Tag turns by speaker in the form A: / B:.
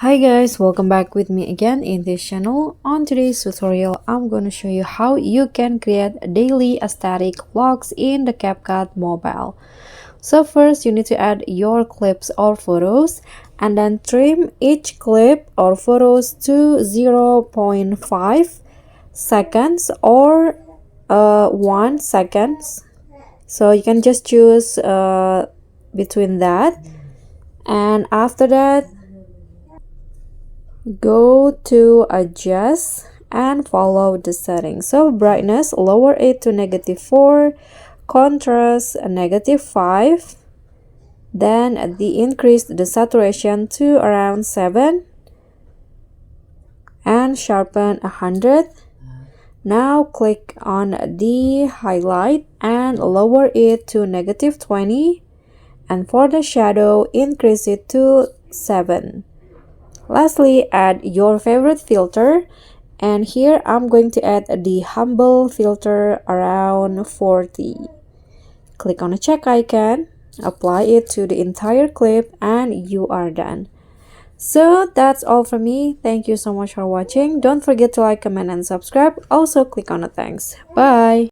A: Hi guys, welcome back with me again in this channel. On today's tutorial, I'm going to show you how you can create daily aesthetic vlogs in the CapCut Mobile. So first, you need to add your clips or photos and then trim each clip or photos to 0.5 seconds or 1 seconds. So you can just choose between that, and after that go to adjust and follow the settings. So brightness, lower it to -4, contrast -5, then increase the saturation to around 7 and sharpen 100. Now click on the highlight and lower it to -20, and for the shadow increase it to 7. Lastly, add your favorite filter, and here I'm going to add the humble filter around 40. Click on the check icon, apply it to the entire clip, and you are done. So that's all from me. Thank you so much for watching. Don't forget to like, comment, and subscribe. Also click on the thanks. Bye.